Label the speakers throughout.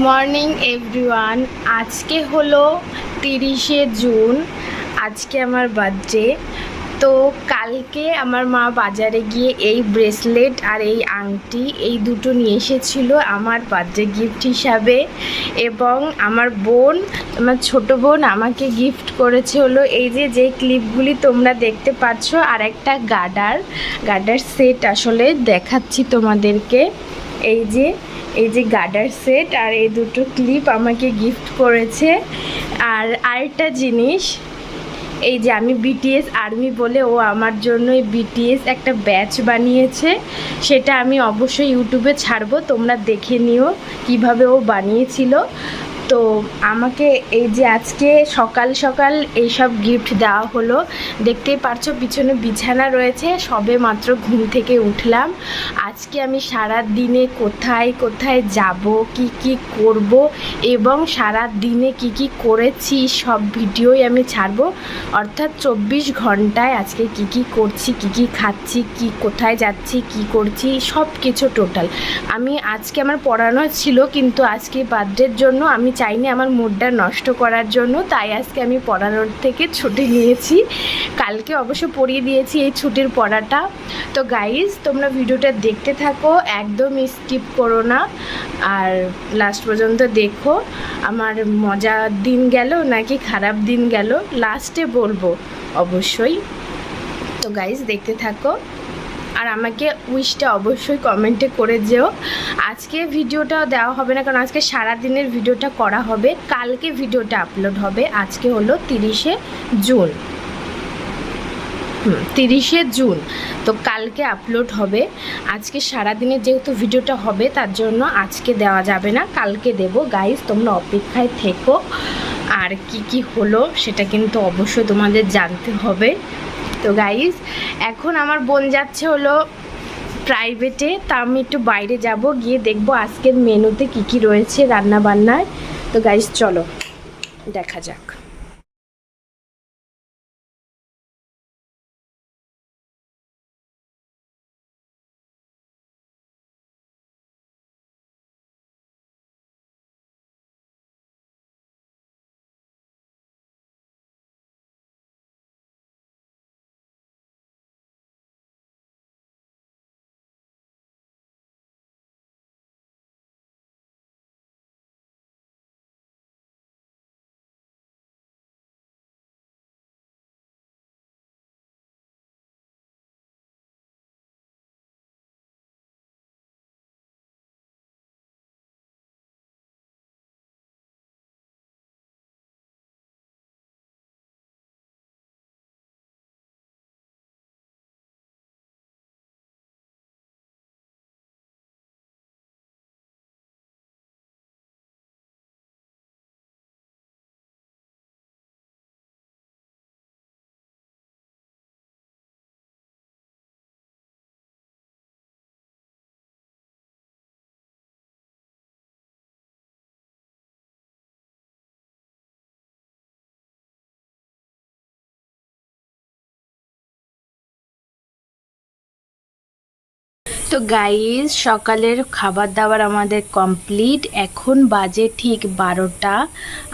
Speaker 1: Morning everyone. আজকে হলো 30শে June. আজকে আমার বার্থডে। তো কালকে আমার মা বাজারে গিয়ে এই ব্রেসলেট আর এই আংটি এই দুটো নিয়ে এসেছিলো আমার বার্থডে গিফট হিসাবে। এবং আমার ছোট বোন আমাকে গিফট করেছে হলো এই যে ক্লিপগুলি তোমরা দেখতে পাচ্ছ, আর একটা গার্ডার সেট আসলে দেখাচ্ছি তোমাদেরকে। এই যে গার্ডার সেট আর এই দুটো ক্লিপ আমাকে গিফট করেছে। আর আরেকটা জিনিস, এই যে আমি বিটিএস আর্মি বলে ও আমার জন্য এই বিটিএস একটা ব্যাচ বানিয়েছে, সেটা আমি অবশ্যই ইউটিউবে ছাড়বো, তোমরা দেখে নিও কিভাবে ও বানিয়েছিল। তো আমাকে এই যে আজকে সকাল সকাল এইসব গিফট দেওয়া হলো। দেখতেই পারছো পিছনে বিছানা রয়েছে, সবে মাত্র ঘুম থেকে উঠলাম। আজকে আমি সারা দিনে কোথায় কোথায় যাব, কি করব এবং সারা দিনে কি করেছি সব ভিডিওই আমি ছাড়বো। অর্থাৎ 24 ঘন্টায় আজকে কি করছি, কি খাচ্ছি, কোথায় যাচ্ছি, কি করছি, সব কিছু টোটাল। আমি আজকে আমার পড়ানো ছিল, কিন্তু আজকে বার্থডের জন্য আমি চাইনি আমার মুডটা নষ্ট করার জন্য, তাই আজকে আমি পড়ানোর থেকে ছুটি নিয়েছি। কালকে অবশ্য পড়িয়ে দিয়েছি এই ছুটির পড়াটা। তো গাইজ, তোমরা ভিডিওটা দেখতে থাকো, একদম স্কিপ করো না, আর লাস্ট পর্যন্ত দেখো আমার মজার দিন গেল নাকি খারাপ দিন গেল, লাস্টে বলবো অবশ্যই। তো গাইজ দেখতে থাকো, আর আমাকে উইশটা অবশ্যই কমেন্টে করে যেও। আজকে ভিডিওটা দেওয়া হবে না, কারণ আজকে সারা দিনের ভিডিওটা করা হবে, কালকে ভিডিওটা আপলোড হবে। আজকে হলো 30শে জুন। 30শে জুন, তো কালকে আপলোড হবে। আজকে সারা দিনের যেহেতু ভিডিওটা হবে, তার জন্য আজকে দেওয়া যাবে না, কালকে দেব। গাইজ তোমরা অপেক্ষায় থেকো, আর কি হলো সেটা কিন্তু অবশ্যই তোমাদের জানতে হবে। তো গাইজ, এখন আমার বোন যাচ্ছে হলো প্রাইভেটে, তা আমি একটু বাইরে যাব, গিয়ে দেখবো আজকের মেনুতে কি রয়েছে রান্না বান্নায়। তো গাইজ চলো দেখা যাক। তো গাইজ, সকালের খাবার দাবার আমাদের কমপ্লিট। এখন বাজে ঠিক 12টা।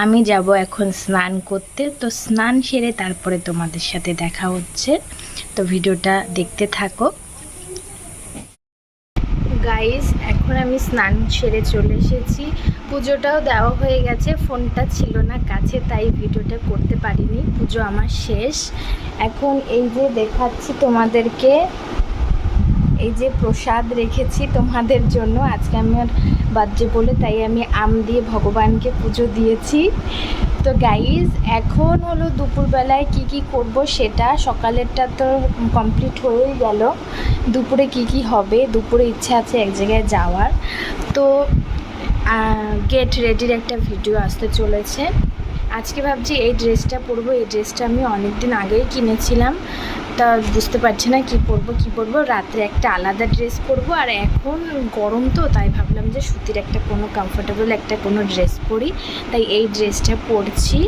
Speaker 1: আমি যাব এখন স্নান করতে। তো স্নান সেরে তারপরে তোমাদের সাথে দেখা হচ্ছে, তো ভিডিওটা দেখতে থাকো। গাইজ, এখন আমি স্নান সেরে চলে এসেছি, পুজোটাও দেওয়া হয়ে গেছে। ফোনটা ছিল না কাছে, তাই ভিডিওটা করতে পারিনি। পুজো আমার শেষ। এখন এই যে দেখাচ্ছি তোমাদেরকে, এই যে প্রসাদ রেখেছি তোমাদের জন্য। আজকে আমার বার্থডে বলে তাই আমি আম দিয়ে ভগবানকে পুজো দিয়েছি। তো গাইজ, এখন হলো দুপুরবেলায় কি করব সেটা। সকালেরটা তো কমপ্লিট হয়েই গেল, দুপুরে কি হবে। দুপুরে ইচ্ছা আছে এক জায়গায় যাওয়ার, তো গেট রেডির একটা ভিডিও আসতে চলেছে। আজকে ভাবছি এই ড্রেসটা পরবো। এই ড্রেসটা আমি অনেক দিন আগেই কিনেছিলাম, তা বুঝতে পারছি না কি পরবো। রাত্রে একটা আলাদা ড্রেস পরবো, আর এখন গরম তো তাই ভাবলাম যে সুতির একটা কোনো কমফোর্টেবল একটা কোনো ড্রেস পরি, তাই এই ড্রেসটা পরছি।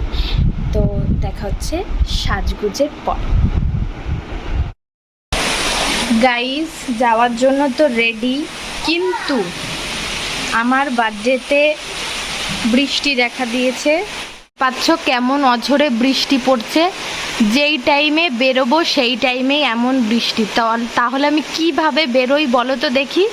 Speaker 1: তো দেখা হচ্ছে সাজগুজের পর। গাইস, যাওয়ার জন্য তো রেডি, কিন্তু আমার বার্থডেতে বৃষ্টি দেখা দিয়েছে, পাচ্ছ কেমন অঝোরে বৃষ্টি পড়ছে। যেই টাইমে বেরোবো সেই টাইমেই এমন বৃষ্টি, তাহলে আমি কিভাবে বেরোই বলো তো দেখি।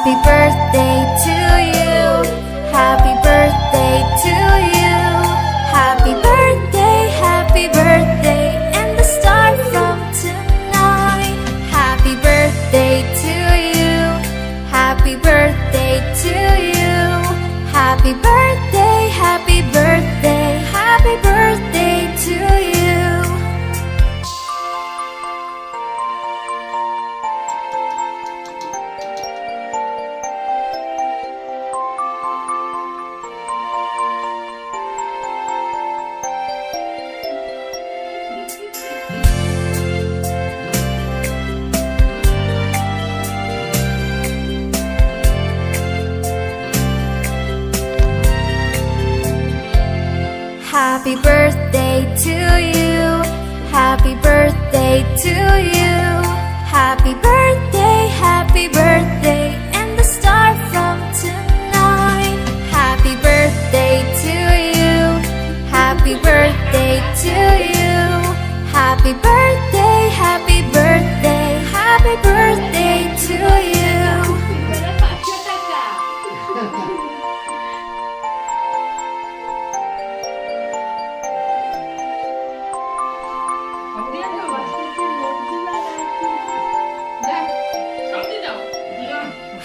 Speaker 2: Happy birthday to you. Happy birthday to you. Happy birthday, and the start from tonight. Happy birthday to you. Happy birthday to you. Happy birthday, happy birthday, happy birthday to you. Happy birthday to you. Happy birthday to you. Happy birthday, and the start from tonight. Happy birthday to you. Happy birthday to you. Happy birthday, happy birthday, happy birthday to you.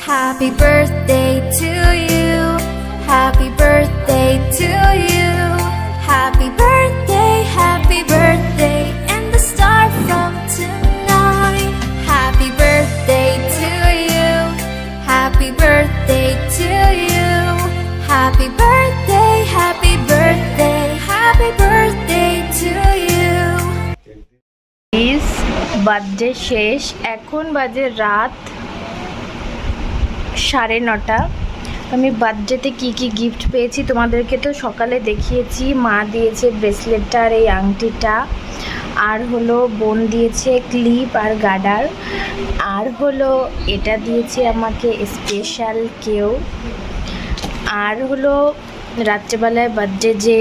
Speaker 2: Happy birthday to you. Happy birthday to you. Happy birthday, and the start from tonight. Happy birthday to you. Happy birthday to you. Happy birthday, happy birthday, happy birthday to you.
Speaker 1: Please birthday শেষ, এখন বাজে রাত 9:30। আমি বার্থডেতে কি কি gift পেয়েছি তোমাদেরকে তো সকালে দেখিয়েছি। মা দিয়েছে ব্রেসলেটটা আর এই আংটিটা, আর হলো বোন দিয়েছে ক্লিপ আর গার্ডার, আর হলো এটা দিয়েছে আমাকে স্পেশাল কেউ, আর হলো রাত্রেবেলায় বার্থডে যে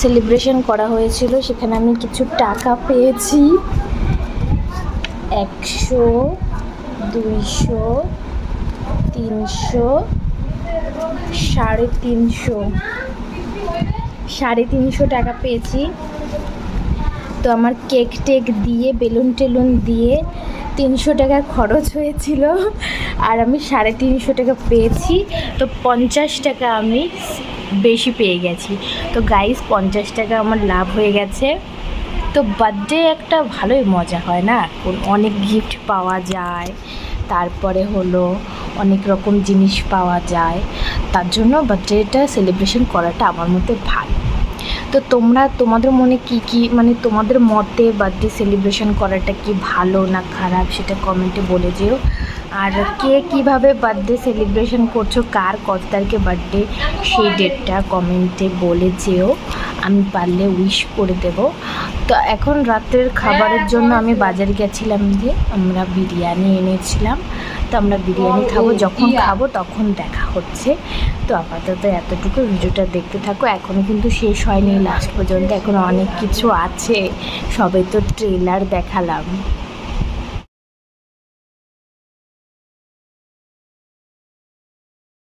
Speaker 1: সেলিব্রেশন করা হয়েছিল সেখানে আমি কিছু টাকা পেয়েছি, 100, 200, 300, 350 টাকা পেয়েছি। তো আমার কেক টেক দিয়ে বেলুন টেলুন দিয়ে 300 টাকা খরচ হয়েছিল, আর আমি 350 টাকা পেয়েছি। তো 50 টাকা আমি বেশি পেয়ে গেছি। তো গাইস 50 টাকা আমার লাভ হয়ে গেছে। তো বার্থডে একটা ভালোই মজা হয় না, অনেক গিফট পাওয়া যায়, তারপরে হলো অনেক রকম জিনিস পাওয়া যায়, তার জন্য বার্থডেটা সেলিব্রেশন করাটা আমার মতে ভালো। তো তোমাদের মনে কি মানে তোমাদের মতে বার্থডে সেলিব্রেশন করাটা কি ভালো না খারাপ সেটা কমেন্টে বলে যেও। আর কে কীভাবে বার্থডে সেলিব্রেশন করছো, কার কত তারিখে বার্থডে সেই ডেটটা কমেন্টে বলে যেও, আমি পারলে উইশ করে দেব। তো এখন রাতের খাবারের জন্য আমি বাজারে গেছিলাম, যে আমরা বিরিয়ানি এনেছিলাম। তো আমরা বিরিয়ানি খাবো, যখন খাবো তখন দেখা হচ্ছে। তো আপাতত এতটুকু, ভিডিওটা দেখতে থাকো। এখনও কিন্তু শেষ হয়নি লাস্ট পর্যন্ত, এখনও অনেক কিছু আছে, সবে তো ট্রেলার দেখালাম।